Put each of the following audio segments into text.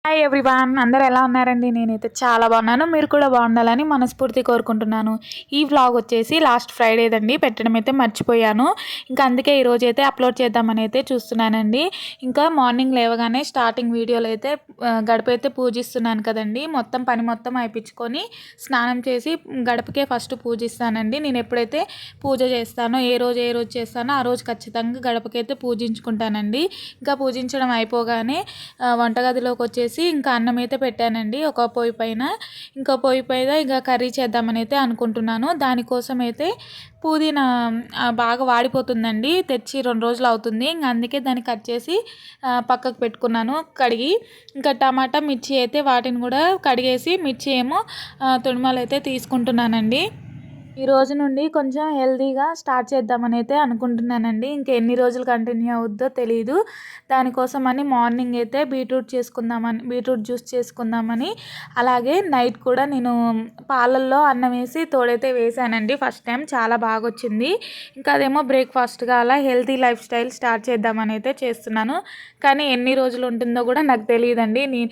Hi everyone, అందరూ ఎలా ఉన్నారండి? నేనైతే చాలా బాగున్నాను. మీరు కూడా బాగుండాలని మనస్ఫూర్తి కోరుకుంటున్నాను. ఈ వ్లాగ్ వచ్చేసి లాస్ట్ ఫ్రైడేదండి, పెట్టడం అయితే మర్చిపోయాను. ఇంకా అందుకే ఈరోజు అయితే అప్లోడ్ చేద్దామని అయితే చూస్తున్నానండి. ఇంకా మార్నింగ్ లేవగానే స్టార్టింగ్ వీడియోలో అయితే గడపైతే పూజిస్తున్నాను కదండి. పని మొత్తం అయిపించుకొని స్నానం చేసి గడపకే ఫస్ట్ పూజిస్తానండి. నేను ఎప్పుడైతే పూజ చేస్తానో ఏ రోజు చేస్తానో ఆ రోజు ఖచ్చితంగా గడపకైతే పూజించుకుంటానండి. ఇంకా పూజించడం అయిపోగానే వంటగదిలోకి వచ్చేసి ఇంకా అన్నం అయితే పెట్టానండి ఒక పొయ్యి పైన. ఇంకో పొయ్యి పైన ఇంకా కర్రీ చేద్దామని అయితే అనుకుంటున్నాను. దానికోసం అయితే పుదీనా బాగా వాడిపోతుందండి, తెచ్చి 2 రోజులు అవుతుంది. ఇంకా అందుకే దాన్ని కట్ చేసి పక్కకు పెట్టుకున్నాను కడిగి. ఇంకా టమాటా మిర్చి అయితే వాటిని కూడా కడిగేసి మిర్చి ఏమో తొడిమలు అయితే తీసుకుంటున్నానండి. ఈ రోజు నుండి కొంచెం హెల్తీగా స్టార్ట్ చేద్దామని అయితే అనుకుంటున్నానండి. ఇంకా ఎన్ని రోజులు కంటిన్యూ అవుద్దో తెలియదు. దానికోసమని మార్నింగ్ అయితే బీట్రూట్ జ్యూస్ చేసుకుందామని, అలాగే నైట్ కూడా నేను పాలల్లో అన్నం వేసి తోడైతే వేసానండి. ఫస్ట్ టైం చాలా బాగా వచ్చింది. ఇంకా అదేమో బ్రేక్ఫాస్ట్గా అలా హెల్తీ లైఫ్ స్టైల్ స్టార్ట్ చేద్దామని అయితే చేస్తున్నాను. కానీ ఎన్ని రోజులు ఉంటుందో కూడా నాకు తెలియదండి. నేను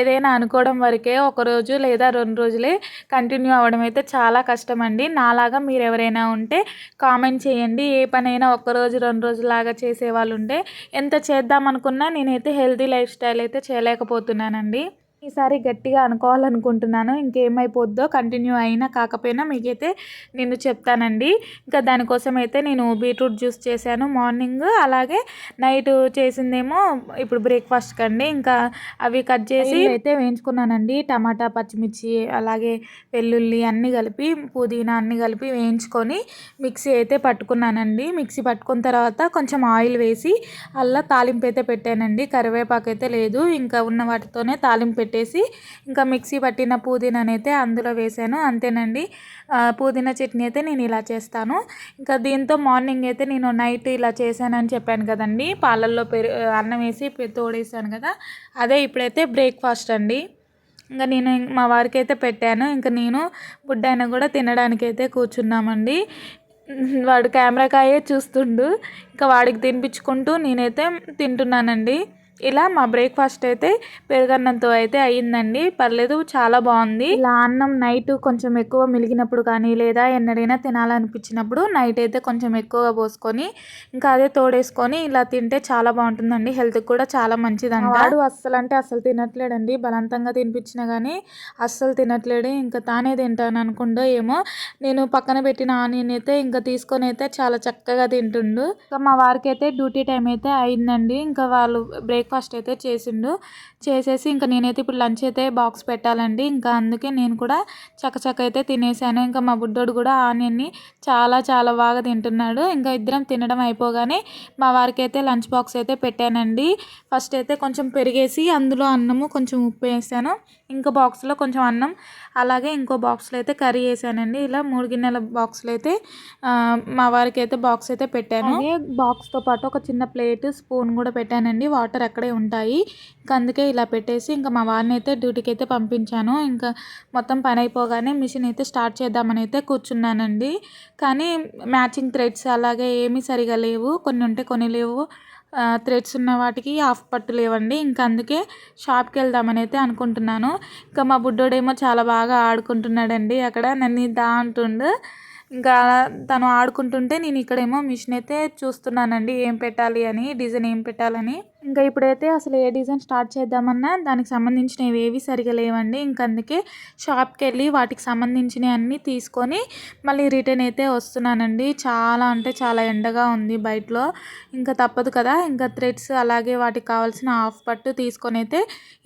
ఏదైనా అనుకోవడం వరకే, ఒకరోజు లేదా 2 రోజులే కంటిన్యూ అవ్వడం అయితే చాలా కష్టం అండి. నాలాగా మీరు ఎవరైనా ఉంటే కామెంట్ చేయండి. ఏ పనైనా ఒక్కరోజు 2 రోజులాగా చేసేవాళ్ళు ఉంటే, ఎంత చేద్దాం అనుకున్నా నేనైతే హెల్తీ లైఫ్ స్టైల్ అయితే చేయలేకపోతున్నానండి. ఈసారి గట్టిగా అనుకోవాలనుకుంటున్నాను. ఇంకేమైపోద్దో కంటిన్యూ అయినా కాకపోయినా మీకైతే నేను చెప్తానండి. ఇంకా దానికోసం అయితే నేను బీట్రూట్ జ్యూస్ చేశాను మార్నింగ్, అలాగే నైట్ చేసిందేమో ఇప్పుడు బ్రేక్ఫాస్ట్కి అండి. ఇంకా అవి కట్ చేసి అయితే వేయించుకున్నానండి. టమాటా, పచ్చిమిర్చి, అలాగే వెల్లుల్లి అన్నీ కలిపి, పుదీనా అన్నీ కలిపి వేయించుకొని మిక్సీ అయితే పట్టుకున్నానండి. మిక్సీ పట్టుకున్న తర్వాత కొంచెం ఆయిల్ వేసి అలా తాలింపు అయితే పెట్టానండి. కరివేపాకు అయితే లేదు, ఇంకా ఉన్న వాటితోనే తాలింపు పెట్టేసి ఇంకా మిక్సీ పట్టిన పుదీనాని అయితే అందులో వేసాను. అంతేనండి, పుదీనా చట్నీ అయితే నేను ఇలా చేస్తాను. ఇంకా దీంతో మార్నింగ్ అయితే నేను నైట్ ఇలా చేశానని చెప్పాను కదండి, పాలల్లో అన్నం వేసి తోడేసాను కదా, అదే ఇప్పుడైతే బ్రేక్ఫాస్ట్ అండి. ఇంకా నేను మా వారికి అయితే పెట్టాను. ఇంకా నేను బుడ్డాయన కూడా తినడానికి అయితే కూర్చున్నామండి. వాడు కెమెరాకాయే చూస్తుండు. ఇంకా వాడికి తినిపించుకుంటూ నేనైతే తింటున్నానండి. ఇలా మా బ్రేక్ఫాస్ట్ అయితే పెరుగన్నంతో అయితే అయ్యిందండి. పర్లేదు, చాలా బాగుంది. ఇలా అన్నం నైట్ కొంచెం ఎక్కువ మిలిగినప్పుడు కానీ, లేదా ఎన్నడైనా తినాలనిపించినప్పుడు నైట్ అయితే కొంచెం ఎక్కువగా పోసుకొని ఇంకా అదే తోడేసుకొని ఇలా తింటే చాలా బాగుంటుందండి. హెల్త్కి కూడా చాలా మంచిదంట. వాడు అస్సలు అంటే అస్సలు తినట్లేడండి. బలవంతంగా తినిపించినా కానీ అస్సలు తినట్లేడు. ఇంకా తానే తింటాను అనుకుండో ఏమో, నేను పక్కన పెట్టిన ఆనియన్ అయితే ఇంకా తీసుకొని అయితే చాలా చక్కగా తింటుండు. ఇంకా మా వారికి అయితే డ్యూటీ టైం అయితే అయిందండి. ఇంకా వాళ్ళు బ్రేక్ఫాస్ట్ అయితే చేసేసి ఇంకా నేనైతే ఇప్పుడు లంచ్ అయితే బాక్స్ పెట్టాలండి. ఇంకా అందుకే నేను కూడా చకచక అయితే తినేసాను. ఇంకా మా బుడ్డోడు కూడా ఆనియన్ని చాలా చాలా బాగా తింటున్నాడు. ఇంకా ఇద్దరం తినడం అయిపోగానే మా వారికి అయితే లంచ్ బాక్స్ అయితే పెట్టానండి. ఫస్ట్ అయితే కొంచెం పెరిగేసి అందులో అన్నము కొంచెం ఉప్పు వేసాను. ఇంకో బాక్స్లో కొంచెం అన్నం, అలాగే ఇంకో బాక్స్లో అయితే కర్రీ వేసానండి. ఇలా 3 గిన్నెల బాక్స్లో అయితే మా వారికి అయితే బాక్స్ అయితే పెట్టాను. అలాగే బాక్స్తో పాటు ఒక చిన్న ప్లేట్, స్పూన్ కూడా పెట్టానండి. వాటర్ అక్కడే ఉంటాయి. ఇంకా అందుకే ఇలా పెట్టేసి ఇంకా మా వారిని అయితే డ్యూటీకి అయితే పంపించాను. ఇంకా మొత్తం పని అయిపోగానే మిషన్ అయితే స్టార్ట్ చేద్దామని అయితే కూర్చున్నానండి. కానీ మ్యాచింగ్ థ్రెడ్స్ అలాగే ఏమీ సరిగా లేవు, కొన్ని ఉంటే కొన్ని లేవు. థ్రెడ్స్ ఉన్న వాటికి హాఫ్ పట్టు లేవండి. ఇంకా అందుకే షాప్కి వెళ్దామని అయితే అనుకుంటున్నాను. ఇంకా మా బుడ్డోడేమో చాలా బాగా ఆడుకుంటున్నాడండి. అక్కడ నన్ను దా అంటుండు. ఇంకా తను ఆడుకుంటుంటే నేను ఇక్కడేమో మిషన్ అయితే చూస్తున్నానండి, ఏం పెట్టాలి అని, డిజైన్ ఏం పెట్టాలని. ఇంకా ఇప్పుడైతే అసలు ఏ డిజైన్ స్టార్ట్ చేద్దామన్నా దానికి సంబంధించినవి ఏవి సరిగా లేవండి. ఇంక అందుకే షాప్కి వెళ్ళి వాటికి సంబంధించినవి అన్నీ తీసుకొని మళ్ళీ రిటర్న్ అయితే వస్తున్నానండి. చాలా అంటే చాలా ఎండగా ఉంది బయటలో. ఇంకా తప్పదు కదా, ఇంకా థ్రెడ్స్ అలాగే వాటికి కావాల్సిన హాఫ్ పట్టు తీసుకొని అయితే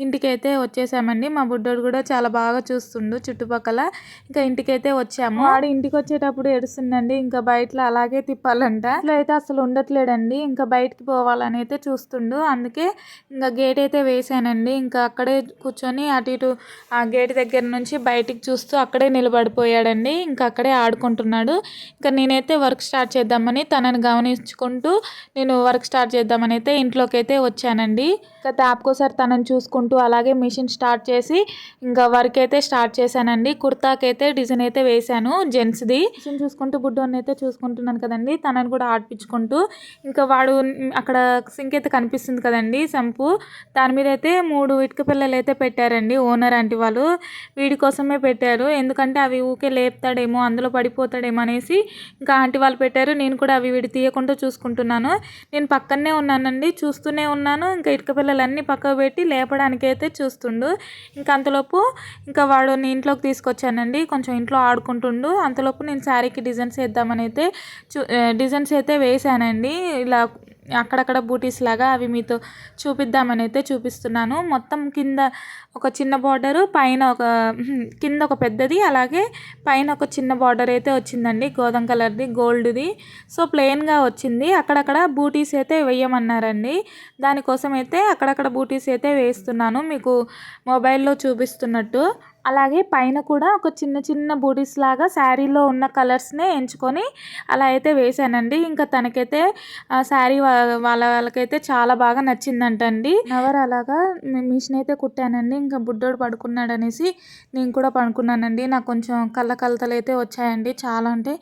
ఇంటికైతే వచ్చేసామండి. మా బుడ్డోడు కూడా చాలా బాగా చూస్తుండు చుట్టుపక్కల. ఇంకా ఇంటికైతే వచ్చాము. వాడు ఇంటికి వచ్చేటప్పుడు ఏడుస్తుందండి. ఇంకా బయటలో అలాగే తిప్పాలంట. ఇట్లా అయితే అసలు ఉండట్లేడండి. ఇంకా బయటికి పోవాలని అయితే చూస్తుండు. అందుకే ఇంకా గేట్ అయితే వేసానండి. ఇంకా అక్కడే కూర్చొని అటు ఇటు ఆ గేట్ దగ్గర నుంచి బయటికి చూస్తూ అక్కడే నిలబడిపోయాడండి. ఇంకా అక్కడే ఆడుకుంటున్నాడు. ఇంకా నేనైతే వర్క్ స్టార్ట్ చేద్దామని తనని గమనించుకుంటూ నేను వర్క్ స్టార్ట్ చేద్దామని అయితే ఇంట్లోకి అయితే వచ్చానండి. ఇంకా తాపకోసారి తనని చూసుకుంటూ అలాగే మిషన్ స్టార్ట్ చేసి ఇంకా వర్క్ అయితే స్టార్ట్ చేశానండి. కుర్తాకైతే డిజైన్ అయితే వేశాను జెంట్స్ది. మిషన్ చూసుకుంటూ బుడ్డోని అయితే చూసుకుంటున్నాను కదండి, తనని కూడా ఆడిపించుకుంటూ ఇంకా వాడు అక్కడ సింక్ అయితే కనిపిస్తుంది కదండి సంపు, దాని మీద అయితే 3 ఇటుక పిల్లలు అయితే పెట్టారండి ఓనర్ ఆంటీ వాళ్ళు. వీడి కోసమే పెట్టారు, ఎందుకంటే అవి ఊకే లేపుతాడేమో అందులో పడిపోతాడేమో అనేసి ఇంకా ఆంటీ వాళ్ళు పెట్టారు. నేను కూడా అవి వీడి తీయకుండా చూసుకుంటున్నాను. నేను పక్కనే ఉన్నానండి, చూస్తూనే ఉన్నాను. ఇంకా ఇటుక పిల్లలన్నీ పక్కకు పెట్టి లేపడానికి అయితే చూస్తుండు. ఇంకా అంతలోపు ఇంకా వాడు ఇంట్లోకి తీసుకొచ్చానండి, కొంచెం ఇంట్లో ఆడుకుంటుండు. అంతలోపు నేను శారీకి డిజైన్స్ వేద్దామని అయితే డిజైన్స్ అయితే వేసానండి. ఇలా అక్కడక్కడ బూటీస్ లాగా అవి మీతో చూపిద్దామని అయితే చూపిస్తున్నాను. మొత్తం కింద ఒక చిన్న బార్డరు, పైన కింద ఒక పెద్దది, అలాగే పైన ఒక చిన్న బార్డర్ అయితే వచ్చిందండి గోధుమ కలర్ది గోల్డ్ది. సో ప్లెయిన్గా వచ్చింది. అక్కడక్కడ బూటీస్ అయితే వేయమన్నారండి, దానికోసం అయితే అక్కడక్కడ బూటీస్ అయితే వేస్తున్నాను మీకు మొబైల్లో చూపిస్తున్నట్టు. అలాగే పైన కూడా ఒక చిన్న చిన్న బూటీస్ లాగా శారీలో ఉన్న కలర్స్నే ఎంచుకొని అలా అయితే వేసానండి. ఇంకా తనకైతే శారీ వాళ్ళకైతే చాలా బాగా నచ్చిందంటండి. నవర్ అలాగా మిషన్ అయితే కుట్టానండి. ఇంకా బుడ్డోడు పడుకున్నాడు అనేసి నేను కూడా పడుకున్నానండి. నాకు కొంచెం కళ్ళతలు అయితే వచ్చాయండి, చాలా అంటే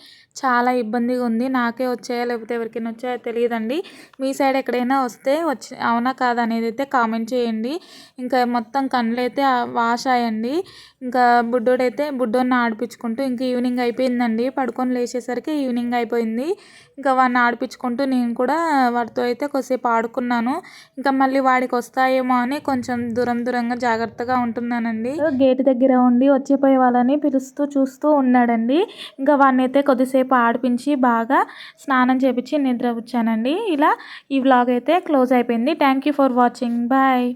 చాలా ఇబ్బందిగా ఉంది. నాకే వచ్చాయా లేకపోతే ఎవరికైనా వచ్చాయో తెలియదండి. మీ సైడ్ ఎక్కడైనా వస్తే అవునా కాదా అనేది అయితే కామెంట్ చేయండి. ఇంకా మొత్తం కళ్ళు అయితే వాష్ అయ్యండి. ఇంకా బుడ్డోడిని ఆడిపించుకుంటూ ఇంకా ఈవినింగ్ అయిపోయిందండి. పడుకొని లేచేసరికి ఈవినింగ్ అయిపోయింది. ఇంకా వాడిని ఆడిపించుకుంటూ నేను కూడా వాడితో అయితే కొద్దిసేపు ఆడుకున్నాను. ఇంకా మళ్ళీ వాడికి వస్తాయేమో అని కొంచెం దూరంగా జాగ్రత్తగా ఉంటున్నానండి. గేట్ దగ్గర ఉండి వచ్చిపోయే వాళ్ళని పిలుస్తూ చూస్తూ ఉన్నాడండి. ఇంకా వాడిని అయితే కొద్దిసేపు ఆడిపించి బాగా స్నానం చేపించి నిద్ర వచ్చానండి. ఇలా ఈ వ్లాగ్ అయితే క్లోజ్ అయిపోయింది. Thank you for watching. Bye.